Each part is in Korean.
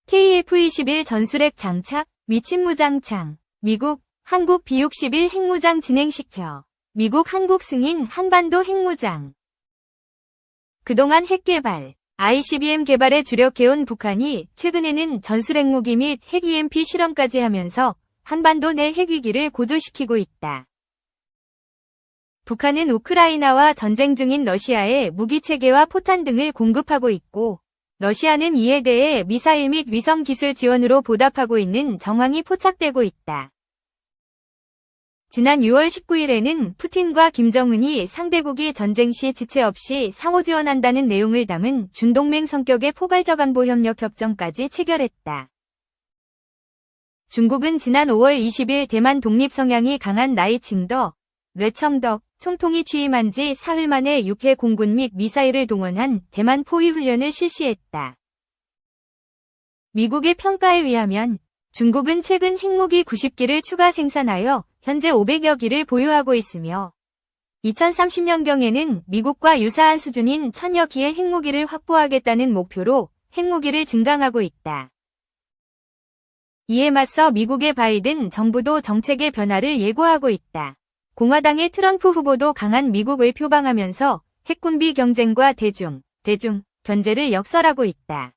KF-21 전술핵 장착, 미친무장창. 미국, 한국 B-61 핵무장 진행시켜. 미국 한국 승인 한반도 핵무장. 그동안 핵개발, ICBM 개발에 주력해온 북한이 최근에는 전술핵무기 및 핵 EMP 실험까지 하면서 한반도 내 핵위기를 고조시키고 있다. 북한은 우크라이나와 전쟁 중인 러시아에 무기체계와 포탄 등을 공급하고 있고, 러시아는 이에 대해 미사일 및 위성 기술 지원으로 보답하고 있는 정황이 포착되고 있다. 지난 6월 19일에는 푸틴과 김정은이 상대국이 전쟁 시 지체 없이 상호 지원한다는 내용을 담은 준동맹 성격의 포괄적 안보 협력 협정까지 체결했다. 중국은 지난 5월 20일 대만 독립 성향이 강한 나이칭더, 뢰청덕 총통이 취임한 지 사흘 만에 육해 공군 및 미사일을 동원한 대만 포위 훈련을 실시했다. 미국의 평가에 의하면 중국은 최근 핵무기 90기를 추가 생산하여 현재 500여 기를 보유하고 있으며 2030년경에는 미국과 유사한 수준인 1000여 기의 핵무기를 확보하겠다는 목표로 핵무기를 증강하고 있다. 이에 맞서 미국의 바이든 정부도 정책의 변화를 예고하고 있다. 공화당의 트럼프 후보도 강한 미국을 표방하면서 핵군비 경쟁과 대중 견제를 역설하고 있다.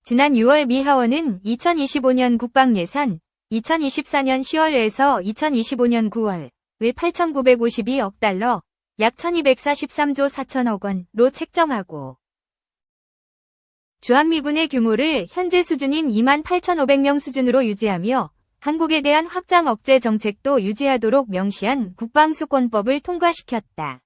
지난 6월 미 하원은 2025년 국방예산 2024년 10월에서 2025년 9월을 8,952억 달러, 약 1,243조 4천억 원로 책정하고 주한미군의 규모를 현재 수준인 28,500명 수준으로 유지하며 한국에 대한 확장 억제 정책도 유지하도록 명시한 국방수권법을 통과시켰다.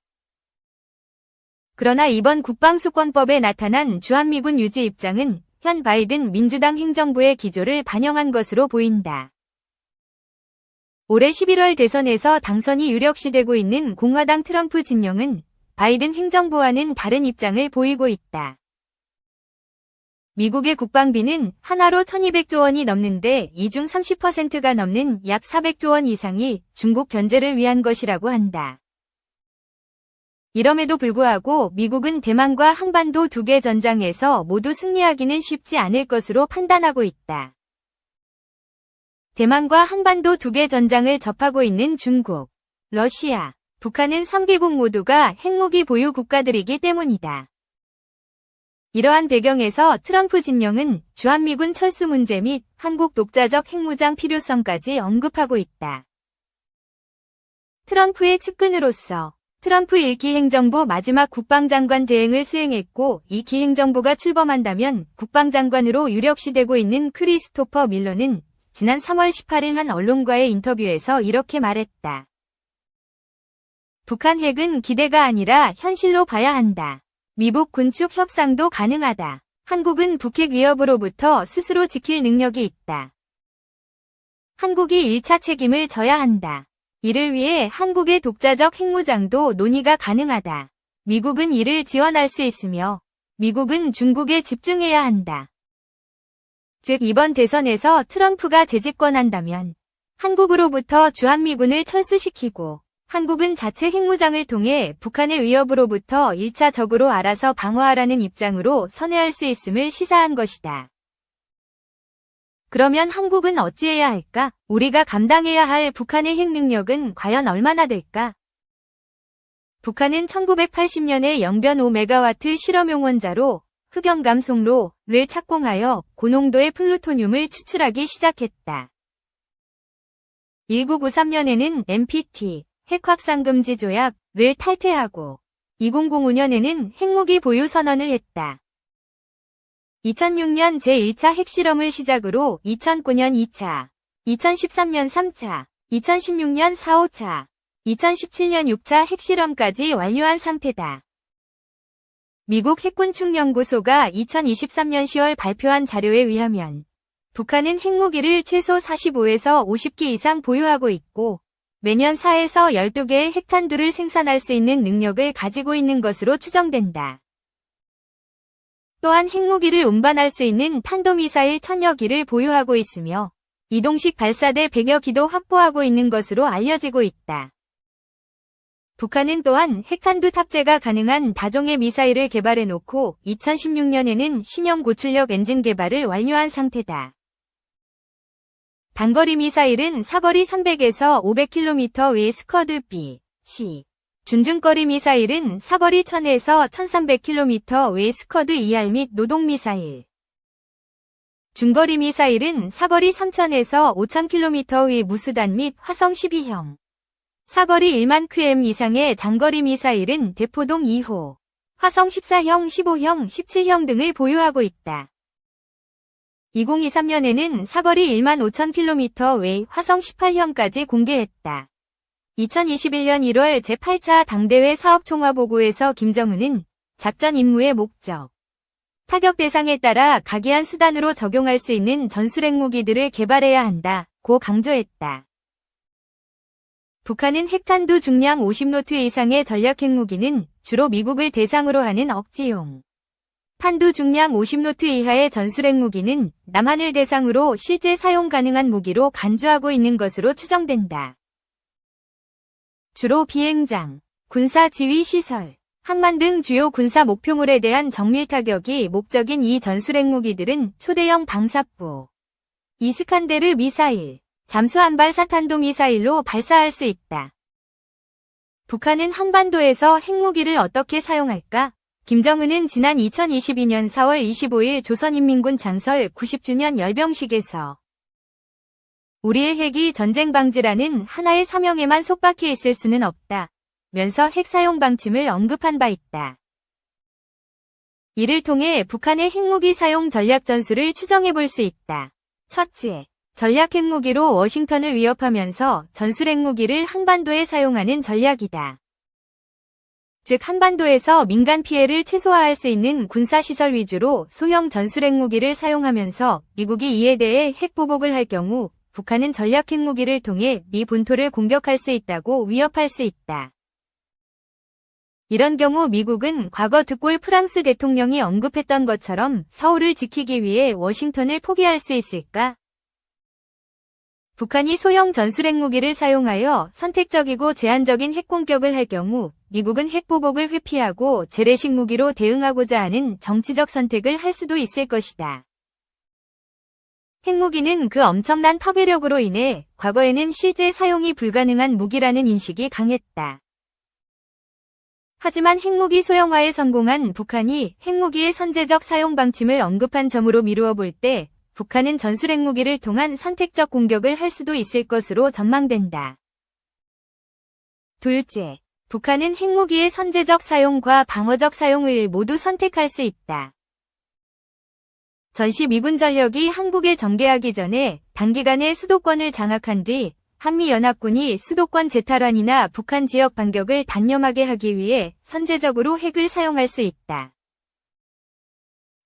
그러나 이번 국방수권법에 나타난 주한미군 유지 입장은 현 바이든 민주당 행정부의 기조를 반영한 것으로 보인다. 올해 11월 대선에서 당선이 유력시되고 있는 공화당 트럼프 진영은 바이든 행정부와는 다른 입장을 보이고 있다. 미국의 국방비는 한화로 1200조 원이 넘는데 이 중 30%가 넘는 약 400조 원 이상이 중국 견제를 위한 것이라고 한다. 이럼에도 불구하고 미국은 대만과 한반도 두 개 전장에서 모두 승리하기는 쉽지 않을 것으로 판단하고 있다. 대만과 한반도 두 개 전장을 접하고 있는 중국, 러시아, 북한은 3개국 모두가 핵무기 보유 국가들이기 때문이다. 이러한 배경에서 트럼프 진영은 주한미군 철수 문제 및 한국 독자적 핵무장 필요성까지 언급하고 있다. 트럼프의 측근으로서 트럼프 1기 행정부 마지막 국방장관 대행을 수행했고 2기 행정부가 출범한다면 국방장관으로 유력시되고 있는 크리스토퍼 밀러는 지난 3월 18일 한 언론과의 인터뷰에서 이렇게 말했다. 북한 핵은 기대가 아니라 현실로 봐야 한다. 미북 군축 협상도 가능하다. 한국은 북핵 위협으로부터 스스로 지킬 능력이 있다. 한국이 1차 책임을 져야 한다. 이를 위해 한국의 독자적 핵무장도 논의가 가능하다. 미국은 이를 지원할 수 있으며 미국은 중국에 집중해야 한다. 즉 이번 대선에서 트럼프가 재집권한다면 한국으로부터 주한미군을 철수시키고 한국은 자체 핵무장을 통해 북한의 위협으로부터 1차적으로 알아서 방어하라는 입장으로 선회할 수 있음을 시사한 것이다. 그러면 한국은 어찌해야 할까? 우리가 감당해야 할 북한의 핵 능력은 과연 얼마나 될까? 북한은 1980년에 영변 5메가와트 실험용 원자로 흑연감송로를 착공하여 고농도의 플루토늄을 추출하기 시작했다. 1993년에는 NPT 핵확산금지 조약을 탈퇴하고 2005년에는 핵무기 보유 선언을 했다. 2006년 제1차 핵실험을 시작으로 2009년 2차, 2013년 3차, 2016년 4, 5차, 2017년 6차 핵실험까지 완료한 상태다. 미국 핵군축연구소가 2023년 10월 발표한 자료에 의하면 북한은 핵무기를 최소 45에서 50기 이상 보유하고 있고 매년 4에서 12개의 핵탄두를 생산할 수 있는 능력을 가지고 있는 것으로 추정된다. 또한 핵무기를 운반할 수 있는 탄도미사일 1000여 기를 보유하고 있으며 이동식 발사대 100여 기도 확보하고 있는 것으로 알려지고 있다. 북한은 또한 핵탄두 탑재가 가능한 다종의 미사일을 개발해놓고 2016년에는 신형 고출력 엔진 개발을 완료한 상태다. 단거리 미사일은 사거리 300에서 500km 외 스쿼드 B, C. 중증거리 미사일은 사거리 1000에서 1300km 외 스쿼드 ER 및 노동 미사일. 중거리 미사일은 사거리 3000에서 5000km 외 무수단 및 화성 12형. 사거리 1만 km 이상의 장거리 미사일은 대포동 2호, 화성 14형, 15형, 17형 등을 보유하고 있다. 2023년에는 사거리 1만 5000km 외 화성 18형까지 공개했다. 2021년 1월 제8차 당대회 사업총화보고에서 김정은은 작전 임무의 목적, 타격 대상에 따라 각이한 수단으로 적용할 수 있는 전술핵 무기들을 개발해야 한다고 강조했다. 북한은 핵탄두 중량 50노트 이상의 전략 핵무기는 주로 미국을 대상으로 하는 억지용, 탄두 중량 50노트 이하의 전술핵 무기는 남한을 대상으로 실제 사용 가능한 무기로 간주하고 있는 것으로 추정된다. 주로 비행장, 군사지휘시설, 항만 등 주요 군사 목표물에 대한 정밀 타격이 목적인 이 전술핵 무기들은 초대형 방사포, 이스칸데르 미사일, 잠수함발 사탄도 미사일로 발사할 수 있다. 북한은 한반도에서 핵무기를 어떻게 사용할까? 김정은은 지난 2022년 4월 25일 조선인민군 창설 90주년 열병식에서 우리의 핵이 전쟁 방지라는 하나의 사명에만 속박해 있을 수는 없다 면서 핵 사용 방침을 언급한 바 있다. 이를 통해 북한의 핵무기 사용 전략 전술을 추정해 볼 수 있다. 첫째, 전략 핵무기로 워싱턴을 위협하면서 전술 핵무기를 한반도에 사용하는 전략이다. 즉 한반도에서 민간 피해를 최소화할 수 있는 군사시설 위주로 소형 전술 핵무기를 사용하면서 미국이 이에 대해 핵보복을 할 경우 북한은 전략 핵무기를 통해 미 본토를 공격할 수 있다고 위협할 수 있다. 이런 경우 미국은 과거 드골 프랑스 대통령이 언급했던 것처럼 서울을 지키기 위해 워싱턴을 포기할 수 있을까? 북한이 소형 전술 핵무기를 사용하여 선택적이고 제한적인 핵공격을 할 경우 미국은 핵보복을 회피하고 재래식 무기로 대응하고자 하는 정치적 선택을 할 수도 있을 것이다. 핵무기는 그 엄청난 파괴력으로 인해 과거에는 실제 사용이 불가능한 무기라는 인식이 강했다. 하지만 핵무기 소형화에 성공한 북한이 핵무기의 선제적 사용 방침을 언급한 점으로 미루어 볼 때 북한은 전술 핵무기를 통한 선택적 공격을 할 수도 있을 것으로 전망된다. 둘째, 북한은 핵무기의 선제적 사용과 방어적 사용을 모두 선택할 수 있다. 전시 미군 전력이 한국에 전개하기 전에 단기간에 수도권을 장악한 뒤 한미연합군이 수도권 재탈환이나 북한 지역 반격을 단념하게 하기 위해 선제적으로 핵을 사용할 수 있다.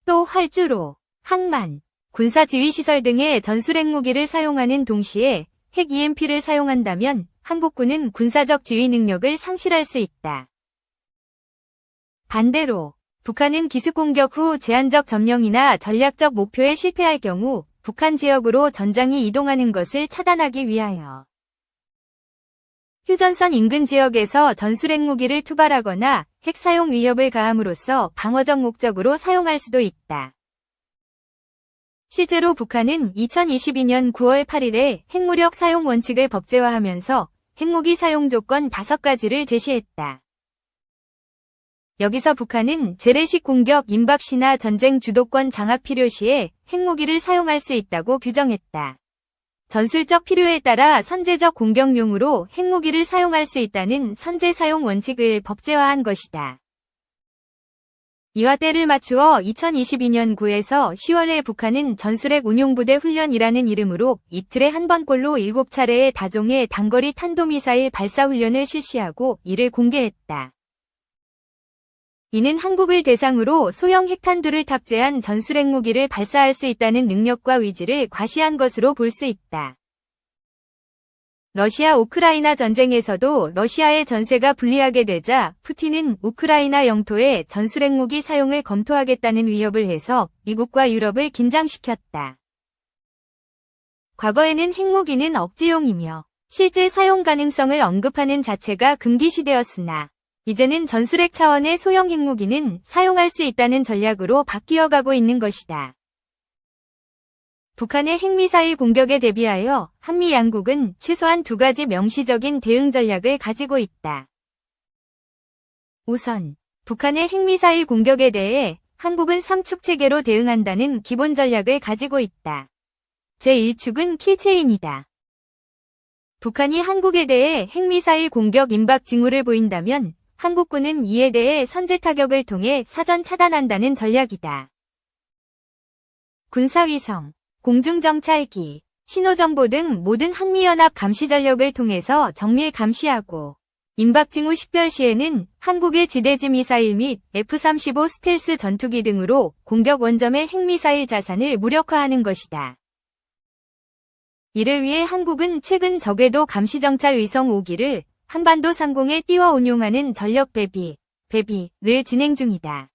또 활주로, 항만, 군사지휘시설 등의 전술 핵무기를 사용하는 동시에 핵 EMP를 사용한다면 한국군은 군사적 지휘 능력을 상실할 수 있다. 반대로 북한은 기습공격 후 제한적 점령이나 전략적 목표에 실패할 경우 북한 지역으로 전장이 이동하는 것을 차단하기 위하여 휴전선 인근 지역에서 전술 핵무기를 투발하거나 핵 사용 위협을 가함으로써 방어적 목적으로 사용할 수도 있다. 실제로 북한은 2022년 9월 8일에 핵무력 사용 원칙을 법제화하면서 핵무기 사용 조건 5가지를 제시했다. 여기서 북한은 재래식 공격, 임박시나 전쟁 주도권 장악 필요시에 핵무기를 사용할 수 있다고 규정했다. 전술적 필요에 따라 선제적 공격용으로 핵무기를 사용할 수 있다는 선제 사용 원칙을 법제화한 것이다. 이와 때를 맞추어 2022년 9에서 10월에 북한은 전술핵 운용부대 훈련이라는 이름으로 이틀에 한 번꼴로 7차례의 다종의 단거리 탄도미사일 발사 훈련을 실시하고 이를 공개했다. 이는 한국을 대상으로 소형 핵탄두를 탑재한 전술 핵무기를 발사할 수 있다는 능력과 위지를 과시한 것으로 볼 수 있다. 러시아 우크라이나 전쟁에서도 러시아의 전세가 불리하게 되자 푸틴은 우크라이나 영토에 전술 핵무기 사용을 검토하겠다는 위협을 해서 미국과 유럽을 긴장시켰다. 과거에는 핵무기는 억지용이며 실제 사용 가능성을 언급하는 자체가 금기시되었으나 이제는 전술핵 차원의 소형 핵무기는 사용할 수 있다는 전략으로 바뀌어가고 있는 것이다. 북한의 핵미사일 공격에 대비하여 한미 양국은 최소한 두 가지 명시적인 대응 전략을 가지고 있다. 우선, 북한의 핵미사일 공격에 대해 한국은 3축 체계로 대응한다는 기본 전략을 가지고 있다. 제1축은 킬체인이다. 북한이 한국에 대해 핵미사일 공격 임박 징후를 보인다면 한국군은 이에 대해 선제 타격을 통해 사전 차단한다는 전략이다. 군사위성, 공중정찰기, 신호정보 등 모든 한미연합 감시 전력을 통해서 정밀 감시하고 임박 징후 식별 시에는 한국의 지대지 미사일 및 F-35 스텔스 전투기 등으로 공격 원점의 핵미사일 자산을 무력화하는 것이다. 이를 위해 한국은 최근 저궤도 감시정찰 위성 5기를 한반도 상공에 띄워 운용하는 전력 배비를 진행 중이다.